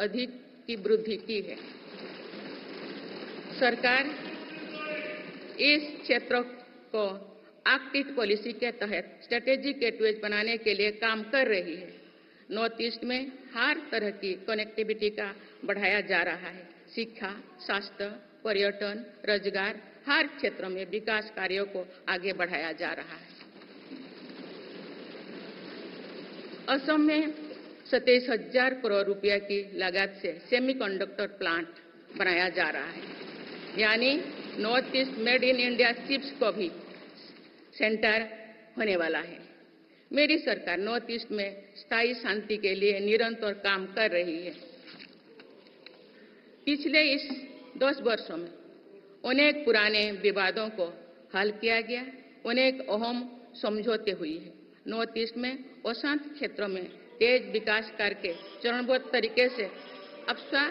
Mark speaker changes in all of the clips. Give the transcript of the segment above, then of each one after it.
Speaker 1: अधिक की वृद्धि की है। सरकार इस क्षेत्र को एक्ट ईस्ट पॉलिसी के तहत स्ट्रेटेजिक गेटवेज बनाने के लिए काम कर रही है। नॉर्थ ईस्ट में हर तरह की कनेक्टिविटी का बढ़ाया जा रहा है। शिक्षा, स्वास्थ्य, पर्यटन, रोजगार, हर क्षेत्र में विकास कार्यों को आगे बढ़ाया जा रहा है। असम में 27,000 करोड़ रुपया की लागत से सेमीकंडक्टर प्लांट बनाया जा रहा है, यानी north east made in India chips को भी सेंटर होने वाला है। मेरी सरकार नॉर्थ ईस्ट में स्थायी शांति के लिए निरंतर काम कर रही है। पिछले इस 10 वर्षों में अनेक पुराने विवादों को हल किया गया, अनेक अहम समझौते हुई है। नॉर्थ ईस्ट में अशांत क्षेत्रों में तेज विकास करके चरणबद्ध तरीके से अफवाह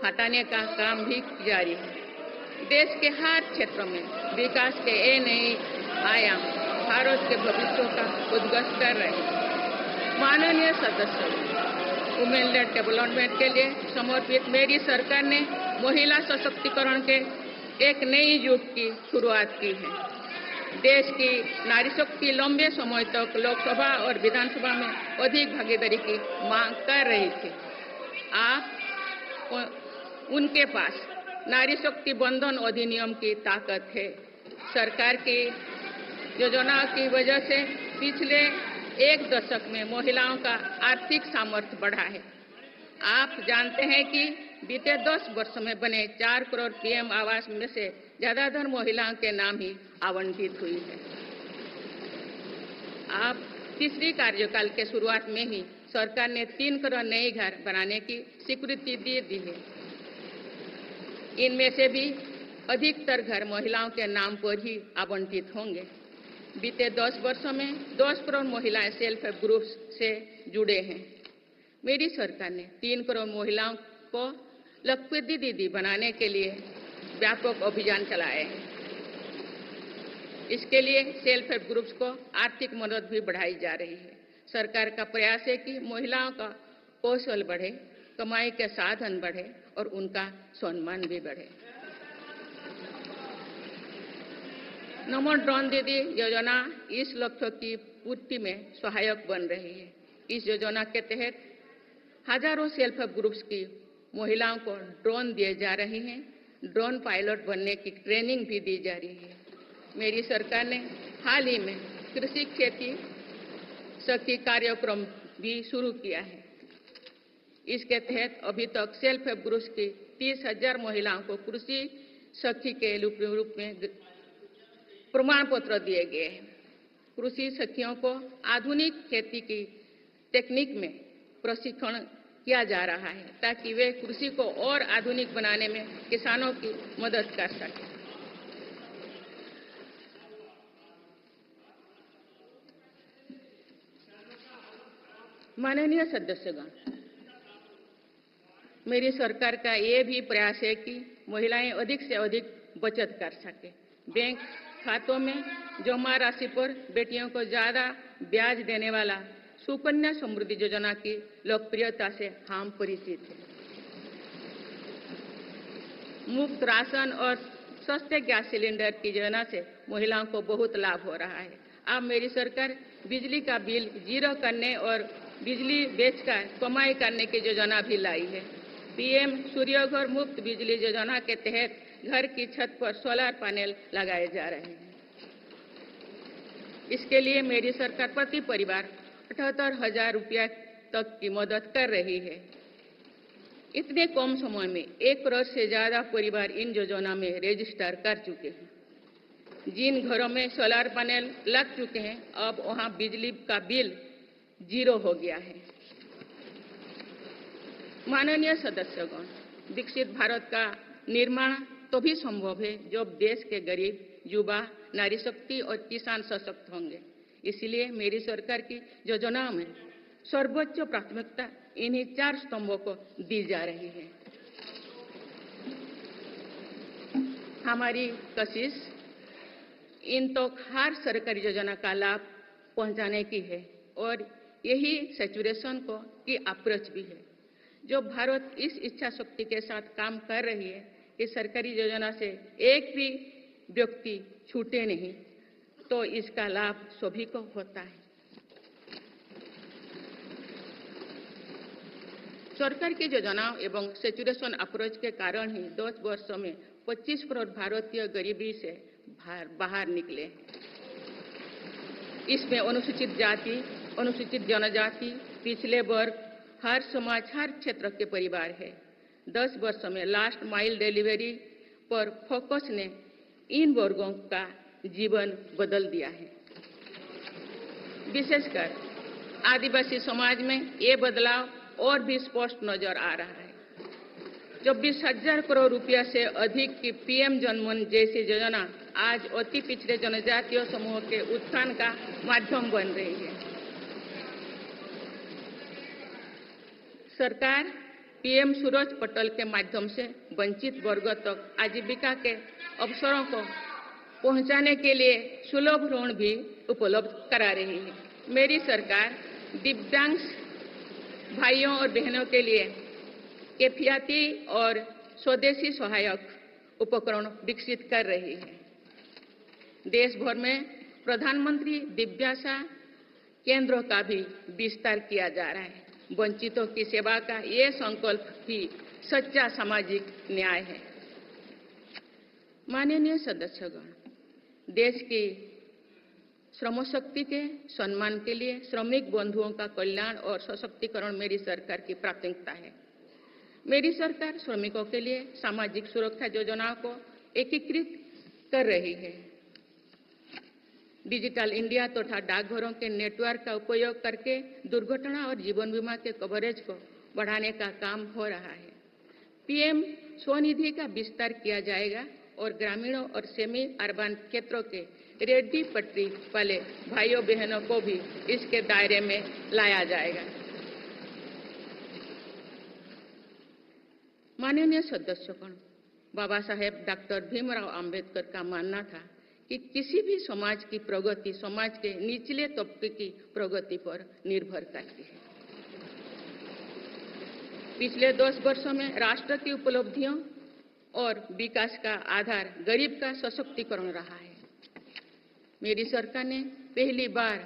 Speaker 1: हटाने का काम भी जारी है। देश के हर क्षेत्र में विकास के ये नए आयाम भारत के भविष्य का उद्घोष कर रहे हैं। माननीय सदस्य, वुमेन लेड डेवलपमेंट के लिए समर्पित मेरी सरकार ने महिला सशक्तिकरण के एक नई युग की शुरुआत की है। देश की नारी शक्ति लंबे समय तक लोकसभा और विधानसभा में अधिक भागीदारी की मांग कर रही थी। आप उनके पास नारी शक्ति बंधन अधिनियम की ताकत है। सरकार की योजनाओं की वजह से पिछले एक दशक में महिलाओं का आर्थिक सामर्थ्य बढ़ा है। आप जानते हैं कि बीते 10 वर्षों में बने 4 करोड़ पीएम आवास में से ज्यादातर महिलाओं के नाम ही आवंटित हुई है। आप तीसरी कार्यकाल के शुरुआत में ही सरकार ने 3 करोड़ नए घर बनाने की स्वीकृति दे दी है। इनमें से भी अधिकतर घर महिलाओं के नाम पर ही आवंटित होंगे। बीते 10 वर्षों में 10 करोड़ महिलाएं सेल्फ हेल्प ग्रुप से जुड़े हैं। मेरी सरकार ने 3 करोड़ महिलाओं को लखपति दीदी बनाने के लिए व्यापक अभियान चलाए हैं। इसके लिए सेल्फ हेल्प ग्रुप्स को आर्थिक मदद भी बढ़ाई जा रही है। सरकार का प्रयास है कि महिलाओं का कौशल बढ़े, कमाई के साधन बढ़े और उनका सम्मान भी बढ़े। नमो ड्रोन दीदी योजना इस लक्ष्य की पूर्ति में सहायक बन रही है। इस योजना के तहत हजारों सेल्फ हेल्प ग्रुप्स की महिलाओं को ड्रोन दिए जा रहे हैं। ड्रोन पायलट बनने की ट्रेनिंग भी दी जा रही है। मेरी सरकार ने हाल ही में कृषि खेती सखी कार्यक्रम भी शुरू किया है। इसके तहत अभी तक सेल्फ हेल्प ग्रुप्स की 30,000 महिलाओं को कृषि सखी के रूप में प्रमाण पत्र दिए गए हैं। कृषि सखियों को आधुनिक खेती की टेक्निक में प्रशिक्षण किया जा रहा है ताकि वे कृषि को और आधुनिक बनाने में किसानों की मदद कर सकें। माननीय सदस्यगण, मेरी सरकार का ये भी प्रयास है कि महिलाएं अधिक से अधिक बचत कर सकें। बैंक खातों में जमा राशि पर बेटियों को ज्यादा ब्याज देने वाला सुकन्या समृद्धि योजना की लोकप्रियता से हम परिचित हैं। मुफ्त राशन और सस्ते गैस सिलेंडर की योजना से महिलाओं को बहुत लाभ हो रहा है। अब मेरी सरकार बिजली का बिल जीरो करने और बिजली बेचकर कमाई करने की योजना भी लाई है। पीएम सूर्यघर मुफ्त बिजली योजना के तहत घर की छत पर सोलर पैनल लगाए जा रहे हैं। इसके लिए मेरी सरकार प्रति परिवार 78,000 रुपया तक की मदद कर रही है। इतने कम समय में 1 करोड़ से ज्यादा परिवार इन योजना में रजिस्टर कर चुके हैं। जिन घरों में सोलर पैनल लग चुके हैं, अब वहां बिजली का बिल जीरो हो गया है। माननीय सदस्यगण, विकसित भारत का निर्माण तभी संभव है जब देश के गरीब, युवा, नारी शक्ति और किसान सशक्त होंगे। इसलिए मेरी सरकार की योजनाओं में सर्वोच्च प्राथमिकता इन्हीं 4 स्तंभों को दी जा रही है। हमारी कोशिश इन तक हर सरकारी योजना का लाभ पहुंचाने की है और यही सैचुरेशन की अप्रोच भी है। जो भारत इस इच्छा शक्ति के साथ काम कर रही है कि सरकारी योजना से एक भी व्यक्ति छूटे नहीं, तो इसका लाभ सभी को होता है। सरकार की योजनाओं एवं सेचुरेशन अप्रोच के कारण ही 10 वर्षों में 25 करोड़ भारतीय गरीबी से बाहर निकले। इसमें अनुसूचित जाति, अनुसूचित जनजाति, पिछले वर्ग, हर समाज, हर क्षेत्र के परिवार है। 10 वर्षों में लास्ट माइल डिलीवरी पर फोकस ने इन वर्गों का जीवन बदल दिया है। विशेषकर आदिवासी समाज में ये बदलाव और भी स्पष्ट नजर आ रहा है। 24,000 करोड़ रुपया से अधिक की पीएम जनमन जैसी योजना आज अति पिछड़े जनजातीय समूह के उत्थान का माध्यम बन रही है। सरकार पीएम सूरज पटल के माध्यम से वंचित वर्गों तक आजीविका के अवसरों को पहुंचाने के लिए सुलभ ऋण भी उपलब्ध करा रही है। मेरी सरकार दिव्यांग भाइयों और बहनों के लिए किफायती और स्वदेशी सहायक उपकरण विकसित कर रही है। देश भर में प्रधानमंत्री दिव्याशा केंद्रों का भी विस्तार किया जा रहा है। वंचितों की सेवा का ये संकल्प भी सच्चा सामाजिक न्याय है। माननीय सदस्यगण, देश की श्रम शक्ति के सम्मान के लिए श्रमिक बंधुओं का कल्याण और सशक्तिकरण मेरी सरकार की प्राथमिकता है। मेरी सरकार श्रमिकों के लिए सामाजिक सुरक्षा योजनाओं को एकीकृत कर रही है। डिजिटल इंडिया तथा डाकघरों के नेटवर्क का उपयोग करके दुर्घटना और जीवन बीमा के कवरेज को बढ़ाने का काम हो रहा है। पीएम स्वनिधि का विस्तार किया जाएगा और ग्रामीणों और सेमी अर्बन क्षेत्रों के रेहड़ी पटरी वाले भाइयों बहनों को भी इसके दायरे में लाया जाएगा। माननीय सदस्यगण, बाबा साहेब डॉक्टर भीमराव अंबेडकर का मानना था कि किसी भी समाज की प्रगति समाज के निचले तबके की प्रगति पर निर्भर करती है। पिछले 10 वर्षों में राष्ट्र की उपलब्धियों और विकास का आधार गरीब का सशक्तिकरण रहा है। मेरी सरकार ने पहली बार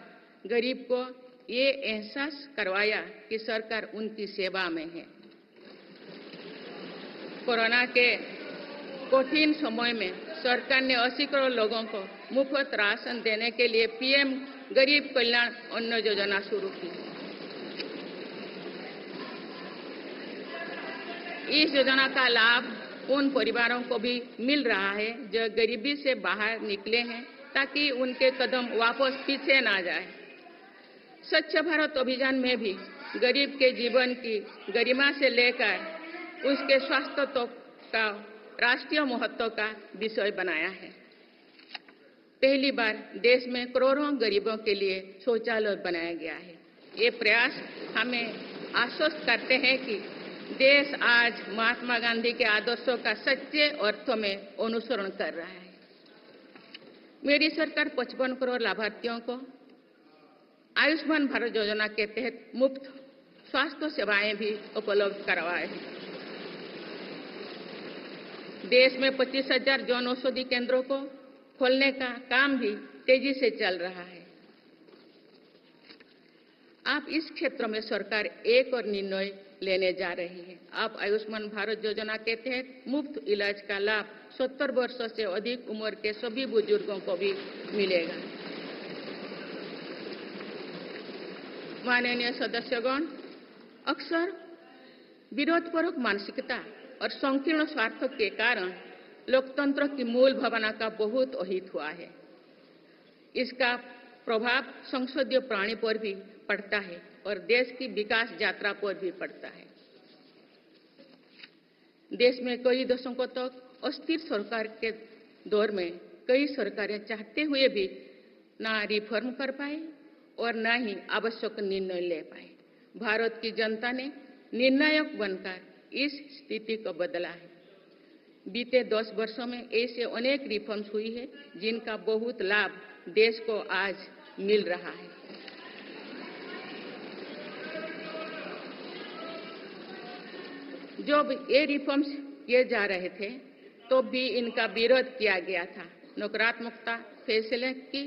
Speaker 1: गरीब को ये एहसास करवाया कि सरकार उनकी सेवा में है। कोरोना के कठिन समय में सरकार ने 80 करोड़ लोगों को मुफ्त राशन देने के लिए पीएम गरीब कल्याण अन्न योजना शुरू की। इस योजना का लाभ उन परिवारों को भी मिल रहा है जो गरीबी से बाहर निकले हैं, ताकि उनके कदम वापस पीछे ना जाए। स्वच्छ भारत अभियान में भी गरीब के जीवन की गरिमा से लेकर उसके स्वास्थ्य तक का राष्ट्रीय महत्व का विषय बनाया है। पहली बार देश में करोड़ों गरीबों के लिए शौचालय बनाया गया है। ये प्रयास हमें आश्वस्त करते हैं कि देश आज महात्मा गांधी के आदर्शों का सच्चे अर्थों में अनुसरण कर रहा है। मेरी सरकार 55 करोड़ लाभार्थियों को आयुष्मान भारत योजना के तहत मुफ्त स्वास्थ्य सेवाएं भी उपलब्ध करवाए हैं। देश में 25,000 जन औषधि केंद्रों को खोलने का काम भी तेजी से चल रहा है। आप इस क्षेत्र में सरकार एक और निर्णय लेने जा रही है। आप आयुष्मान भारत योजना के तहत मुफ्त इलाज का लाभ 70 वर्षों से अधिक उम्र के सभी बुजुर्गों को भी मिलेगा। माननीय सदस्यगण, अक्सर विरोधपूर्वक मानसिकता और संकीर्ण स्वार्थ के कारण लोकतंत्र की मूल भावना का बहुत अहित हुआ है। इसका प्रभाव संसदीय प्रणाली पर भी पड़ता है और देश की विकास यात्रा पर भी पड़ता है। देश में कई दशकों तक अस्थिर सरकार के दौर में कई सरकारें चाहते हुए भी ना रिफॉर्म कर पाए और ना ही आवश्यक निर्णय ले पाए। भारत की जनता ने निर्णायक बनकर इस स्थिति को बदला है। बीते 10 वर्षों में ऐसे अनेक रिफॉर्म्स हुई है जिनका बहुत लाभ देश को आज मिल रहा है। जब ये रिफॉर्म्स किए जा रहे थे तो भी इनका विरोध किया गया था। नकारात्मकता फैसले की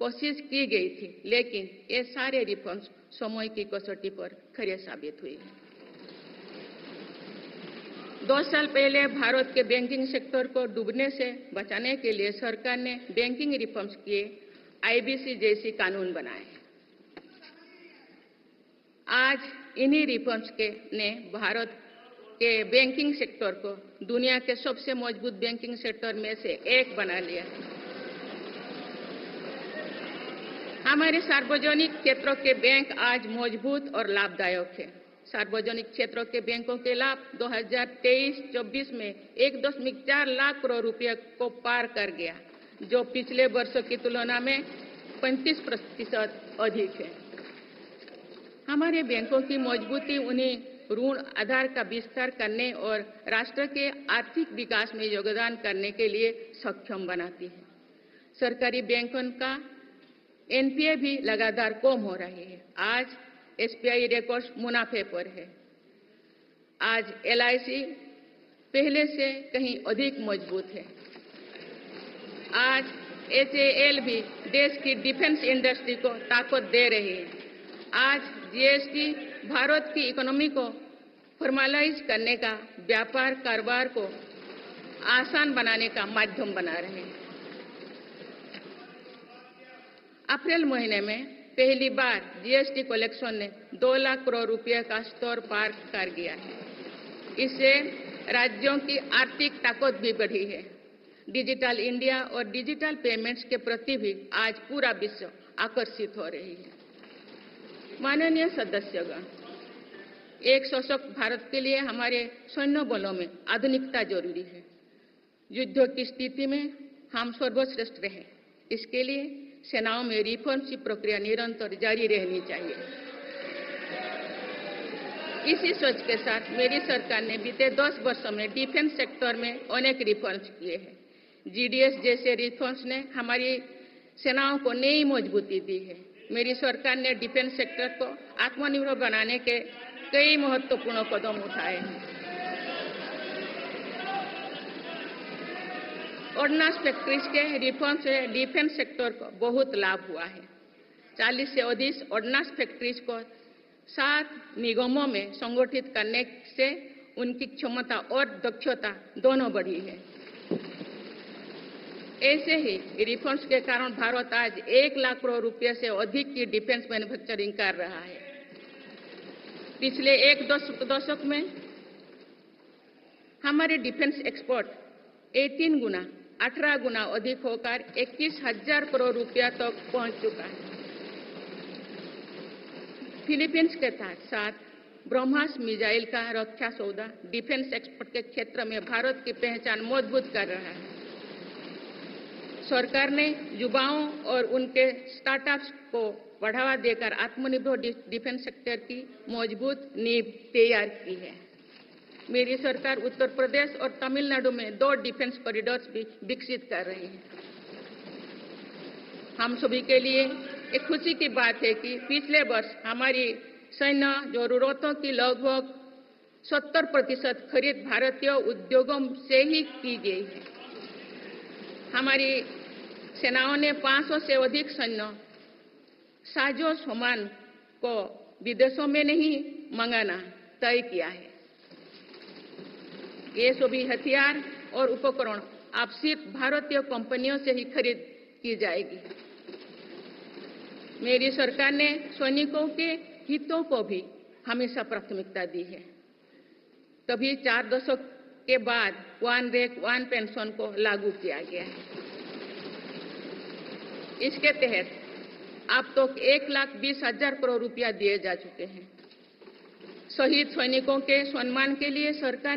Speaker 1: कोशिश की गई थी, लेकिन ये सारे रिफॉर्म्स समय की कसौटी पर खरे साबित हुए। 2 साल पहले भारत के बैंकिंग सेक्टर को डूबने से बचाने के लिए सरकार ने बैंकिंग रिफॉर्म्स किए, आईबीसी जैसी कानून बनाए। आज इन्हीं रिफॉर्म्स ने भारत के बैंकिंग सेक्टर को दुनिया के सबसे मजबूत बैंकिंग सेक्टर में से एक बना लिया। हमारे सार्वजनिक क्षेत्रों के बैंक आज मजबूत और लाभदायक है। सार्वजनिक क्षेत्रों के बैंकों के लाभ 2023-24 में 1.4 लाख करोड़ रुपए को पार कर गया, जो पिछले वर्षों की तुलना में 35% अधिक है। हमारे बैंकों की मजबूती उन्हें ऋण आधार का विस्तार करने और राष्ट्र के आर्थिक विकास में योगदान करने के लिए सक्षम बनाती है। सरकारी बैंकों का एनपीए भी लगातार कम हो रही है। आज एसबीआई रिकॉर्ड मुनाफे पर है। आज एलआईसी पहले से कहीं अधिक मजबूत है। आज एचएएल भी देश की डिफेंस इंडस्ट्री को ताकत दे रही है। आज जीएसटी भारत की इकोनॉमी को फॉर्मलाइज करने का, व्यापार कारोबार को आसान बनाने का माध्यम बना रहे हैं। अप्रैल महीने में पहली बार जीएसटी कलेक्शन ने 2 लाख करोड़ रुपए का स्तर पार कर गया है। इससे राज्यों की आर्थिक ताकत भी बढ़ी है। डिजिटल इंडिया और डिजिटल पेमेंट्स के प्रति भी आज पूरा विश्व आकर्षित हो रही है। माननीय सदस्यगण, एक सशक्त भारत के लिए हमारे सैन्य बलों में आधुनिकता जरूरी है। युद्ध की स्थिति में हम सर्वश्रेष्ठ रहें, इसके लिए सेनाओं में रिफॉर्म्स की प्रक्रिया निरंतर जारी रहनी चाहिए। इसी सोच के साथ मेरी सरकार ने बीते 10 वर्षों में डिफेंस सेक्टर में अनेक रिफॉर्म्स किए हैं। जीडीएस जैसे रिफॉर्म्स ने हमारी सेनाओं को नई मजबूती दी है। मेरी सरकार ने डिफेंस सेक्टर को आत्मनिर्भर बनाने के कई महत्वपूर्ण कदम उठाए हैं। ऑर्डिनेंस फैक्ट्रीज के रिफॉर्म से डिफेंस सेक्टर को बहुत लाभ हुआ है। 40 से अधिक ऑर्डिनेंस फैक्ट्रीज को 7 निगमों में संगठित करने से उनकी क्षमता और दक्षता दोनों बढ़ी है। ऐसे ही रिफॉर्म्स के कारण भारत आज 1 लाख करोड़ रुपए से अधिक की डिफेंस मैन्युफैक्चरिंग कर रहा है। पिछले एक दशक में हमारे डिफेंस एक्सपोर्ट 18 गुना अधिक होकर 21,000 करोड़ रुपया तक पहुंच चुका है। फिलीपींस के साथ ब्रह्मास मिसाइल का रक्षा सौदा डिफेंस एक्सपोर्ट के क्षेत्र में भारत की पहचान मजबूत कर रहा है। सरकार ने युवाओं और उनके स्टार्टअप्स को बढ़ावा देकर आत्मनिर्भर डिफेंस सेक्टर की मजबूत नींव तैयार की है। मेरी सरकार उत्तर प्रदेश और तमिलनाडु में 2 डिफेंस कॉरिडोर्स भी विकसित कर रही है। हम सभी के लिए एक खुशी की बात है कि पिछले वर्ष हमारी सैन्य जरूरतों की लगभग 70% खरीद भारतीय उद्योगों से ही की गई है। हमारी सेनाओं ने 500 से अधिक सैन्य साजो सामान को विदेशों में नहीं मंगाना तय किया है। ये सभी हथियार और उपकरण अब सिर्फ भारतीय कंपनियों से ही खरीद की जाएगी। मेरी सरकार ने सैनिकों के हितों को भी हमेशा प्राथमिकता दी है। तभी 4 दशक के बाद 1 रैंक 1 पेंशन को लागू किया गया है। इसके तहत अब तक 1,20,000 करोड़ रुपया दिए जा चुके हैं। शहीद सैनिकों के सम्मान के लिए सरकार